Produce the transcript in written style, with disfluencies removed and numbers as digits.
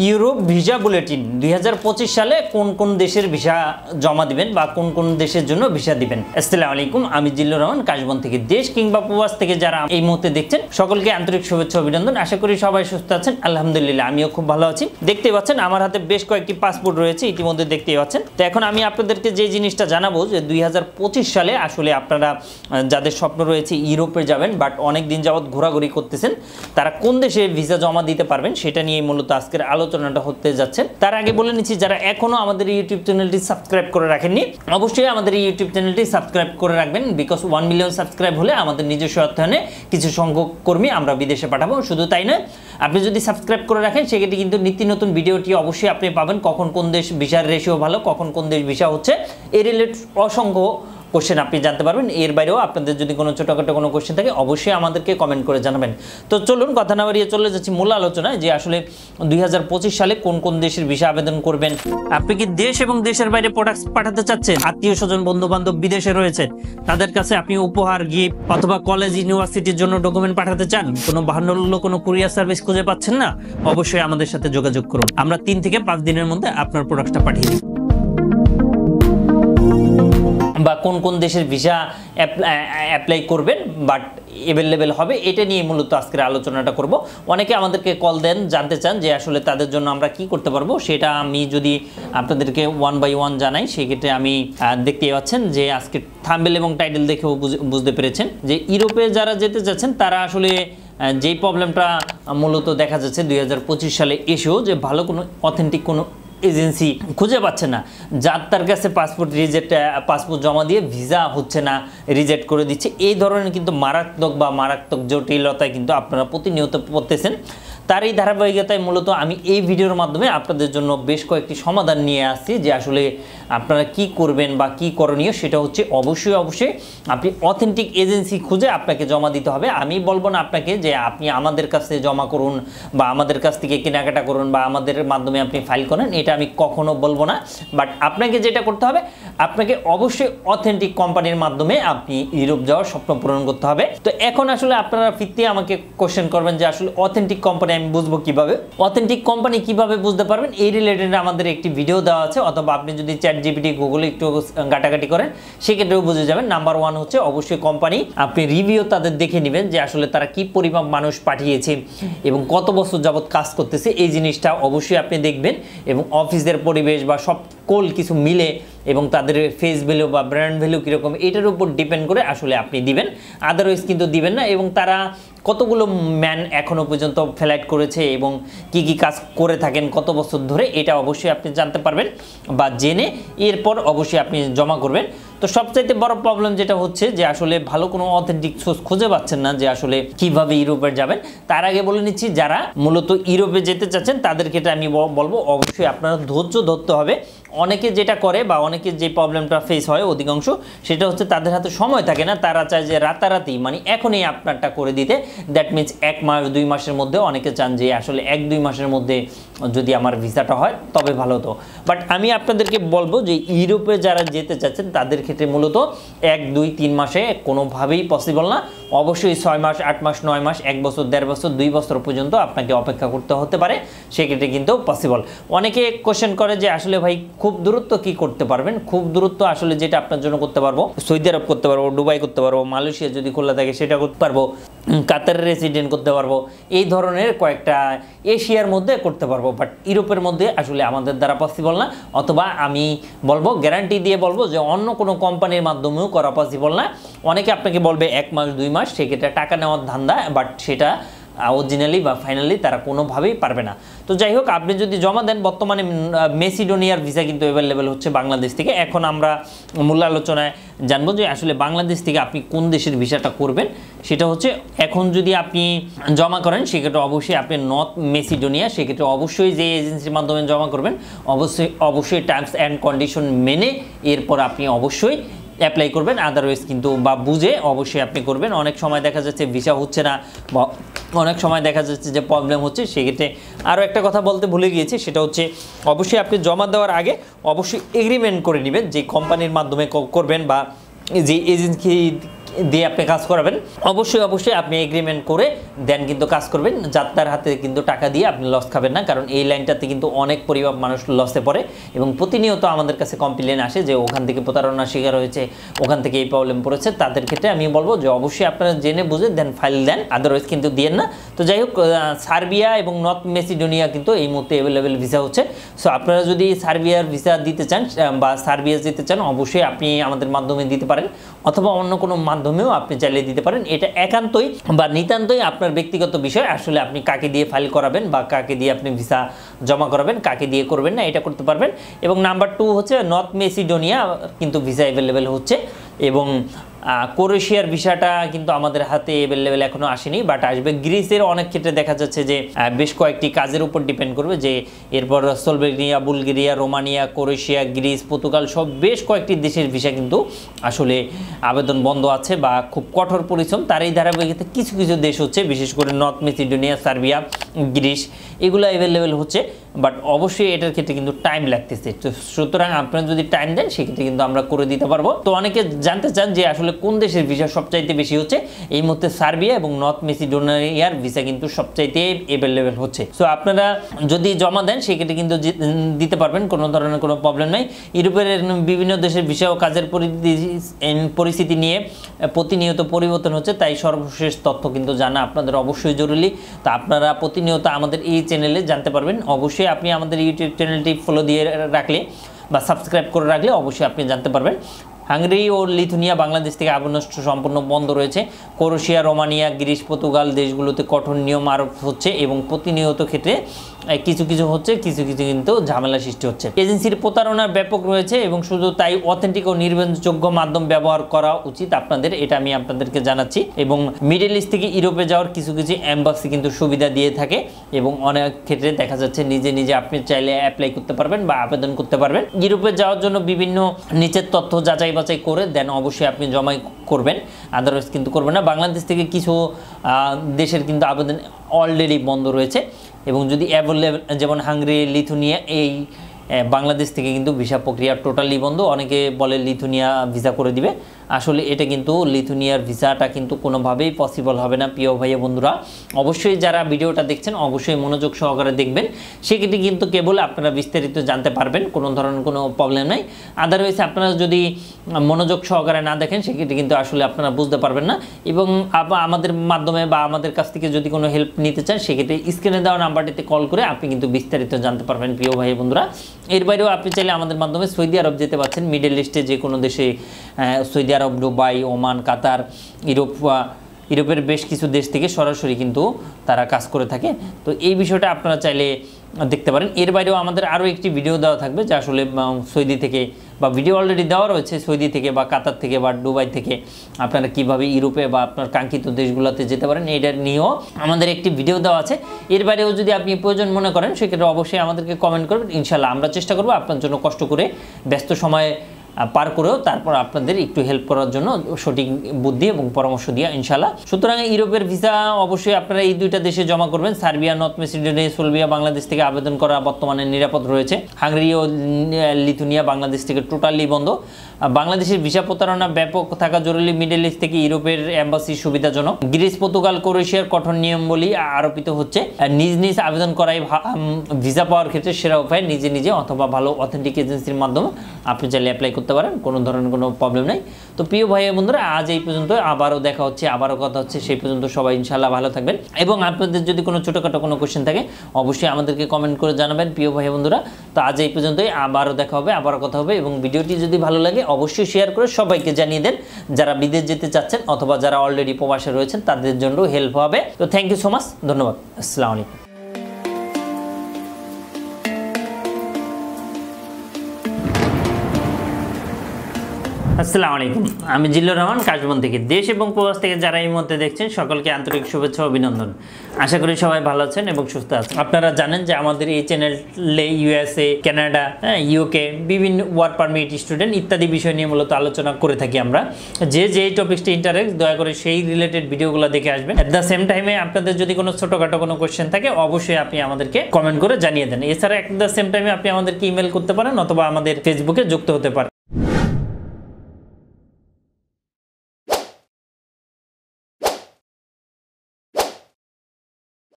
Europe visa bulletin 2025 সালে কোন কোন দেশের ভিসা জমা দিবেন বা কোন কোন দেশের জন্য ভিসা দিবেন। আসসালামু আলাইকুম, আমি জিল্লুর রহমান কাশবন থেকে। দেশ কিংবা প্রবাস থেকে যারা এই মুহূর্তে দেখছেন সকলকে আন্তরিক শুভেচ্ছা অভিনন্দন। আশা করি সবাই সুস্থ আছেন। আলহামদুলিল্লাহ আমিও খুব ভালো আছি। দেখতে পাচ্ছেন আমার হাতে বেশ কয়েকটি পাসপোর্ট রয়েছে, ইতিমধ্যে দেখতেই পাচ্ছেন। তো এখন আমি আপনাদেরকে যে জিনিসটা জানাবো যে 2025 সালে আসলে আপনারা যাদের স্বপ্ন রয়েছে ইউরোপে যাবেন বাট অনেক দিন যাবত ঘোরাঘুরি করতেছেন, তারা কোন দেশে ভিসা জমা দিতে পারবেন সেটা নিয়ে মূলত আজকের আলোচনাটা হতে যাচ্ছে। তার আগে বলে নিচ্ছি, যারা এখনো আমাদের ইউটিউব চ্যানেলটি সাবস্ক্রাইব করে রাখেননি অবশ্যই আমাদের ইউটিউব চ্যানেলটি সাবস্ক্রাইব করে রাখবেন, বিকজ 1 মিলিয়ন সাবস্ক্রাইব হলে আমাদের নিজস্ব অর্থায়নে কিছু সংখ্যক কর্মী আমরা বিদেশে পাঠাবো। শুধু তাই নয়, আপনি যদি সাবস্ক্রাইব করে রাখেন সেক্ষেত্রে কিন্তু নিত্য নতুন ভিডিওটি অবশ্যই আপনি পাবেন, কখন কোন দেশ ভিসার রেশিও ভালো, কখন কোন দেশ ভিসা হচ্ছে, এই রিলেটেড অসংখ্য কোশ্চেন আপনি জানতে পারবেন। এর বাইরেও আপনাদের যদি কোনো ছোটোখাটো কোনো কোশ্চেন থাকে অবশ্যই আমাদেরকে কমেন্ট করে জানাবেন। তো চলুন কথা না বাড়িয়ে চলে যাচ্ছি মূল আলোচনায় যে আসলে 2025 সালে কোন কোন দেশের ভিসা আবেদন করবেন। আপনি কি দেশ এবং দেশের বাইরে প্রোডাক্টস পাঠাতে চাচ্ছেন? আত্মীয় স্বজন বন্ধু বান্ধব বিদেশে রয়েছে, তাদের কাছে আপনি উপহার, গিফট অথবা কলেজ ইউনিভার্সিটির জন্য ডকুমেন্ট পাঠাতে চান, কোনো বাহান্ন কোনো কুরিয়ার সার্ভিস খুঁজে পাচ্ছেন না, অবশ্যই আমাদের সাথে যোগাযোগ করুন। আমরা 3 থেকে 5 দিনের মধ্যে আপনার প্রোডাক্টটা পাঠিয়ে দিই। বা কোন কোন দেশের ভিসা অ্যাপ্লাই করবেন বাট অ্যাভেলেবেল হবে, এটা নিয়ে মূলত আজকের আলোচনাটা করব। অনেকে আমাদেরকে কল দেন, জানতে চান যে আসলে তাদের জন্য আমরা কি করতে পারবো। সেটা আমি যদি আপনাদেরকে 1 বাই 1 জানাই সেক্ষেত্রে আমি দেখতে পাচ্ছেন যে আজকে থাম্বনেল এবং টাইটেল দেখেও বুঝতে পেরেছেন যে ইউরোপে যারা যেতে চাচ্ছেন তারা আসলে যেই প্রবলেমটা মূলত দেখা যাচ্ছে 2025 সালে এসেও যে ভালো কোনো অথেন্টিক কোনো এজেন্সি খুঁজে পাচ্ছে না, যার তার কাছে পাসপোর্ট জমা দিয়ে ভিসা হচ্ছে না, রিজেক্ট করে দিচ্ছে। এই ধরনের কিন্তু মারাত্মক জটিলতায় কিন্তু আপনারা প্রতিনিয়ত পড়তেছেন। তার এই ধারাবাহিকতায় মূলত আমি এই ভিডিওর মাধ্যমে আপনাদের জন্য বেশ কয়েকটি সমাধান নিয়ে আসছি যে আসলে আপনারা কি করবেন বা কি করণীয়। সেটা হচ্ছে অবশ্যই আপনি অথেন্টিক এজেন্সি খুঁজে আপনাকে জমা দিতে হবে। আমি বলবো না আপনাকে যে আপনি আমাদের কাছে জমা করুন বা আমাদের কাছ থেকে কেনাকাটা করুন বা আমাদের মাধ্যমে আপনি ফাইল করেন, এটা আমি কখনো বলবো না। বাট আপনাকে যেটা করতে হবে, আপনাকে অবশ্যই অথেন্টিক কোম্পানির মাধ্যমে আপনি ইউরোপ যাওয়ার স্বপ্ন পূরণ করতে হবে। তো এখন আসলে আপনারা ফিরতে আমাকে কোশ্চেন করবেন যে আসলে অথেন্টিক কোম্পানি আমি বুঝবো কিভাবে, অথেন্টিক কোম্পানি কিভাবে বুঝতে পারবেন, এই রিলেটেড আমাদের একটি ভিডিও দেওয়া আছে, অথবা আপনি যদি ChatGPT গুগলে একটু ঘাটাঘাটি করেন সেক্ষেত্রেও বুঝে যাবেন। নাম্বার 1 হচ্ছে অবশ্যই কোম্পানি, আপনি রিভিউ তাদের দেখে নেবেন যে আসলে তারা কি পরিমাণ মানুষ পাঠিয়েছে এবং কত বছর যাবত কাজ করতেছে, এই জিনিসটা অবশ্যই আপনি দেখবেন। এবং অফিসের পরিবেশ বা সকল কিছু মিলে এবং তাদের ফেস ভ্যালু বা ব্র্যান্ড ভ্যালু কীরকম, এটার উপর ডিপেন্ড করে আসলে আপনি দিবেন, আদারওয়াইজ কিন্তু দিবেন না। এবং তারা কতগুলো ম্যান এখনও পর্যন্ত ফ্লাইট করেছে এবং কি কি কাজ করে থাকেন কত বছর ধরে, এটা অবশ্যই আপনি জানতে পারবেন বা জেনে এরপর অবশ্যই আপনি জমা করবেন। তো সবচাইতে বড় প্রবলেম যেটা হচ্ছে যে আসলে ভালো কোনো অথেন্টিক সোর্স খুঁজে পাচ্ছেন না যে আসলে কিভাবে ইউরোপে যাবেন। তার আগে বলে নিচ্ছি, যারা মূলত ইউরোপে যেতে চাচ্ছেন তাদের ক্ষেত্রে আমি বলবো অবশ্যই আপনারা ধৈর্য ধরতে হবে। অনেকে যেটা করে বা অনেকে যে প্রবলেমটা ফেস হয় অধিকাংশ, সেটা হচ্ছে তাদের হাতে সময় থাকে না, তারা চায় যে রাতারাতি মানে এখনই আপনারটা করে দিতে। দ্যাট মিনস 1 মাস 2 মাসের মধ্যে, অনেকে চান যে আসলে 1-2 মাসের মধ্যে যদি আমার ভিসাটা হয় তবে ভালো হতো। বাট আমি আপনাদেরকে বলবো যে ইউরোপে যারা যেতে চাচ্ছেন তাদের ক্ষেত্রে মূলত 1-2-3 মাসে কোনোভাবেই পসিবল না। অবশ্যই 6 মাস 8 মাস 9 মাস 1 বছর 1.5 বছর 2 বছর পর্যন্ত আপনাকে অপেক্ষা করতে হতে পারে, সেক্ষেত্রে কিন্তু পসিবল। অনেকে কোশ্চেন করে যে আসলে ভাই খুব দূরত্ব কি করতে পারবেন। খুব দূরত্ব আসলে যেটা আপনার জন্য করতে পারবো, সৌদি আরব করতে পারবো, দুবাই করতে পারবো, মালয়েশিয়া যদি খোলা থাকে সেটা করতে পারবো, কাতারের রেসিডেন্ট করতে পারবো, এই ধরনের কয়েকটা এশিয়ার মধ্যে করতে পারবো। বাট ইউরোপের মধ্যে আসলে আমাদের দ্বারা পসিবল না, অথবা আমি বলবো গ্যারান্টি দিয়ে বলবো যে অন্য কোনো কোম্পানির মাধ্যমেও করা পসিবল না। অনেকে আপনাকে বলবে 1 মাস 2 মাস, সেক্ষেত্রে টাকা নেওয়ার ধান্দা, বাট সেটা অরিজিনালি বা ফাইনালি তারা কোনোভাবেই পারবে না। তো যাই হোক, আপনি যদি জমা দেন, বর্তমানে মেসিডোনিয়ার ভিসা কিন্তু অ্যাভেলেবেল হচ্ছে বাংলাদেশ থেকে। এখন আমরা মূল আলোচনায় জানবো যে আসলে বাংলাদেশ থেকে আপনি কোন দেশের ভিসাটা করবেন। সেটা হচ্ছে এখন যদি আপনি জমা করেন সেক্ষেত্রে অবশ্যই আপনি নর্থ মেসিডোনিয়া, সেক্ষেত্রে অবশ্যই যে এজেন্সির মাধ্যমে জমা করবেন অবশ্যই টার্মস অ্যান্ড কন্ডিশন মেনে এরপর আপনি অবশ্যই অ্যাপ্লাই করবেন, আদারওয়াইজ কিন্তু বা বুঝে অবশ্যই আপনি করবেন। অনেক সময় দেখা যাচ্ছে ভিসা হচ্ছে না বা অনেক সময় দেখা যাচ্ছে যে প্রবলেম হচ্ছে, সেক্ষেত্রে আরও একটা কথা বলতে ভুলে গিয়েছি, সেটা হচ্ছে অবশ্যই আপনি জমা দেওয়ার আগে অবশ্যই এগ্রিমেন্ট করে নেবেন যে কোম্পানির মাধ্যমে করবেন বা যে দিয়ে আপনি কাজ করাবেন, অবশ্যই আপনি এগ্রিমেন্ট করে দেন কিন্তু কাজ করবেন, যাত্রার হাতে কিন্তু টাকা দিয়ে আপনি লস খাবেন না। কারণ এই লাইনটাতে কিন্তু অনেক পরিবার মানুষ লসে পড়ে এবং প্রতিনিয়ত আমাদের কাছে কমপ্লেন আসে যে ওখান থেকে প্রতারণার শিকার হয়েছে, ওখান থেকে এই প্রবলেম পড়েছে। তাদের ক্ষেত্রে আমি বলবো যে অবশ্যই আপনারা জেনে বুঝে দেন ফাইল দেন, আদারওয়াইজ কিন্তু দিয়েন না। তো যাই হোক, সার্বিয়া এবং নর্থ মেসিডোনিয়া কিন্তু এই মুহূর্তে অ্যাভেলেবেল ভিসা হচ্ছে। সো আপনারা যদি সার্বিয়ার ভিসা দিতে চান বা সার্বিয়া যেতে চান, অবশ্যই আপনি আমাদের মাধ্যমে দিতে পারেন, অথবা অন্য কোনো মাধ্যমেও আপনি চাইলে দিতে পারেন। এটা একান্তই বা নিতান্তই আপনার ব্যক্তিগত বিষয়। আসলে আপনি কাকে দিয়ে ফাইল করাবেন বা কাকে দিয়ে আপনি ভিসা জমা করাবেন, কাকে দিয়ে করবেন না, এটা করতে পারবেন। এবং নাম্বার 2 হচ্ছে নর্থ মেসিডোনিয়া কিন্তু ভিসা অ্যাভেলেবেল হচ্ছে, এবং ক্রোয়েশিয়ার ভিসাটা কিন্তু আমাদের হাতে অ্যাভেলেবেল এখনো আসেনি, বাট আসবে। গ্রিসের অনেক ক্ষেত্রে দেখা যাচ্ছে যে বেশ কয়েকটি কাজের উপর ডিপেন্ড করবে, যে এরপর Slovenia, Bulgaria, Romania, Croatia, Greece, Portugal সব বেশ কয়েকটি দেশের ভিসা কিন্তু আসলে আবেদন বন্ধ আছে বা খুব কঠোর পরিশ্রম। তার এই ধারাবাহিকতায় কিছু কিছু দেশ হচ্ছে, বিশেষ করে নর্থ মেসিডোনিয়া, সার্বিয়া, গ্রিস, এগুলো অ্যাভেলেবেল হচ্ছে, বাট অবশ্যই এটার ক্ষেত্রে কিন্তু টাইম লাগতেছে। তো সুতরাং আপনারা যদি টাইম দেন সেক্ষেত্রে কিন্তু আমরা করে দিতে পারবো। তো অনেকে জানতে চান যে আসলে কোন দেশের ভিসা সবচাইতে বেশি হচ্ছে, এই মুহূর্তে সার্বিয়া এবং নর্থ মেসিডোনিয়ার ভিসা কিন্তু সবচাইতে অ্যাভেলেবেল হচ্ছে। সো আপনারা যদি জমা দেন সেক্ষেত্রে কিন্তু দিতে পারবেন, কোনো ধরনের কোনো প্রবলেম নাই। ইউরোপের বিভিন্ন দেশের ভিসা ও কাজের পরিস্থিতি নিয়ে প্রতিনিয়ত পরিবর্তন হচ্ছে, তাই সর্বশেষ তথ্য কিন্তু জানা আপনাদের অবশ্যই জরুরি। তো আপনারা প্রতিনিয়ত আমাদের এই চ্যানেলে জানতে পারবেন। অবশ্যই আপনি আমাদের ইউটিউব চ্যানেলটি ফলো দিয়ে রাখলে বা সাবস্ক্রাইব করে রাখলে অবশ্যই আপনি জানতে পারবেন। হাঙ্গেরি ও লিথুনিয়া বাংলাদেশ থেকে আবেদন সম্পূর্ণ বন্ধ রয়েছে। ক্রোয়েশিয়া, রোমানিয়া, গ্রিস, পর্তুগাল দেশগুলোতে কঠোর নিয়ম আরোপ হচ্ছে এবং প্রতিনিয়ত ক্ষেত্রে কিছু কিছু হচ্ছে, কিছু কিছু কিন্তু ঝামেলা সৃষ্টি হচ্ছে। এজেন্সির প্রতারণার ব্যাপক রয়েছে এবং শুধু তাই অথেন্টিক ও নির্ভরযোগ্য মাধ্যম ব্যবহার করা উচিত আপনাদের, এটা আমি আপনাদেরকে জানাচ্ছি। এবং মিডল ইস্ট থেকে ইউরোপে যাওয়ার কিছু কিছু এম্বাসি কিন্তু সুবিধা দিয়ে থাকে এবং অনেক ক্ষেত্রে দেখা যাচ্ছে নিজে নিজে আপনি চাইলে অ্যাপ্লাই করতে পারবেন বা আবেদন করতে পারবেন। ইউরোপে যাওয়ার জন্য বিভিন্ন নিচের তথ্য যাচাই বাছাই করে দেন অবশ্যই আপনি জমাই করবেন, আদারওয়াইজ কিন্তু করবেন না। বাংলাদেশ থেকে কিছু দেশের কিন্তু আবেদন অলরেডি বন্ধ রয়েছে এবং যদি অ্যাভেলেবল, যেমন হাঙ্গেরি, লিথুনিয়া, এই বাংলাদেশ থেকে কিন্তু ভিসা প্রক্রিয়া টোটালি বন্ধ। অনেকে বলে লিথুনিয়া ভিসা করে দিবে, আসলে এটা কিন্তু লিথুনিয়ার ভিসাটা কিন্তু কোনোভাবেই পসিবল হবে না। প্রিয় ভাইয়া বন্ধুরা, অবশ্যই যারা ভিডিওটা দেখছেন অবশ্যই মনোযোগ সহকারে দেখবেন, সেক্ষেত্রে কিন্তু কেবল আপনারা বিস্তারিত জানতে পারবেন, কোনো ধরনের কোনো প্রবলেম নাই। আদারওয়াইজ আপনারা যদি মনোযোগ সহকারে না দেখেন সেক্ষেত্রে কিন্তু আসলে আপনারা বুঝতে পারবেন না। এবং আমাদের মাধ্যমে বা আমাদের কাছ থেকে যদি কোনো হেল্প নিতে চান সেক্ষেত্রে স্ক্রিনে দেওয়া নাম্বারটিতে কল করে আপনি কিন্তু বিস্তারিত জানতে পারবেন। প্রিয় ভাই বন্ধুরা, এর বাইরেও আপনি চাইলে আমাদের মাধ্যমে সৌদি আরব যেতে পারছেন। মিডল ইস্টে যে কোনো দেশে, সৌদি আরব, দুবাই, ওমান, কাতার, ইউরোপের বেশ কিছু দেশ থেকে সরাসরি কিন্তু তারা কাজ করে থাকে। তো এই বিষয়টা আপনারা চাইলে দেখতে পারেন। এর বাইরেও আমাদের আরও একটি ভিডিও দেওয়া থাকবে যে আসলে সৌদি থেকে, বা ভিডিও অলরেডি দেওয়া রয়েছে, সৌদি থেকে বা কাতার থেকে বা দুবাই থেকে আপনারা কীভাবে ইউরোপে বা আপনার কাঙ্ক্ষিত দেশগুলোতে যেতে পারেন, এটা নিয়েও আমাদের একটি ভিডিও দেওয়া আছে। এর বাইরেও যদি আপনি প্রয়োজন মনে করেন সেক্ষেত্রে অবশ্যই আমাদেরকে কমেন্ট করবেন, ইনশাল্লাহ আমরা চেষ্টা করবো আপনার জন্য কষ্ট করে ব্যস্ত সময়ে পার করেও তারপর আপনাদের একটু হেল্প করার জন্য সঠিক বুদ্ধি এবং পরামর্শ দিয়া ইনশাল্লাহ। সুতরাং ইউরোপের ভিসা অবশ্যই আপনারা এই দুইটা দেশে জমা করবেন। Serbia, north Macedonia, Serbia Bangladesh থেকে আবেদন করা বর্তমানে নিরাপদ রয়েছে। হাঙ্গেরি ও লিথুনিয়া বাংলাদেশ থেকে টোটালি বন্ধ। বাংলাদেশের ভিসা প্রতারণা ব্যাপক থাকা জরুরি। মিডল ইস্ট থেকে ইউরোপের এম্বাসি সুবিধাজনক। গ্রিস, পর্তুগাল, ক্রোয়েশিয়ার কঠোর নিয়মবলী আরোপিত হচ্ছে। নিজ নিজ আবেদন করাই ভিসা পাওয়ার ক্ষেত্রে সেরা উপায়। নিজে নিজে অথবা ভালো অথেন্টিক এজেন্সির মাধ্যমে আপনি চাইলে অ্যাপ্লাই করতে পারেন, কোনো ধরনের কোনো প্রবলেম নাই। তো প্রিয় ভাই বন্ধুরা, আজ এই পর্যন্ত, আবারও দেখা হচ্ছে, আবারও কথা হচ্ছে। সেই পর্যন্ত সবাই ইনশাল্লাহ ভালো থাকবেন এবং আপনাদের যদি কোনো ছোটোখাটো কোনো কোশ্চেন থাকে অবশ্যই আমাদেরকে কমেন্ট করে জানাবেন। প্রিয় ভাই বন্ধুরা, তো আজ এই পর্যন্তই, আবারও দেখা হবে, আবারও কথা হবে। এবং ভিডিওটি যদি ভালো লাগে অবশ্যই শেয়ার করে সবাইকে জানিয়ে দেন, যারা বিদেশ যেতে চাচ্ছেন অথবা যারা অলরেডি প্রবাসে রয়েছেন তাদের জন্য হেল্প হবে। তো থ্যাংক ইউ সো মাচ, ধন্যবাদ, আসসালামু আলাইকুম। আসসালামু আলাইকুম, আমি জিল্লুর রহমান কাশবন থেকে। দেশ এবং প্রবাস থেকে যারা এই মুহূর্তে দেখছেন সকলকে আন্তরিক শুভেচ্ছা ও অভিনন্দন। আশা করি সবাই ভালো আছেন এবং সুস্থ আছেন। আপনারা জানেন যে আমাদের এই চ্যানেলে ইউএসএ, কানাডা, ইউকে, বিভিন্ন ওয়ার্ক পারমিট, স্টুডেন্ট ইত্যাদি বিষয় নিয়ে মূলত আলোচনা করে থাকি আমরা। যে টপিক্সটা ইন্টারেস্ট, দয়া করে সেই রিলেটেড ভিডিওগুলো দেখে আসবেন। অ্যাট দ্য সেম টাইমে আপনাদের যদি কোনো ছোটোখাটো কোনো কোয়েশ্চেন থাকে অবশ্যই আপনি আমাদেরকে কমেন্ট করে জানিয়ে দেন। এছাড়া অ্যাট দ্য সেম টাইমে আপনি আমাদেরকে ইমেল করতে পারেন অথবা আমাদের ফেসবুকে যুক্ত হতে পারেন।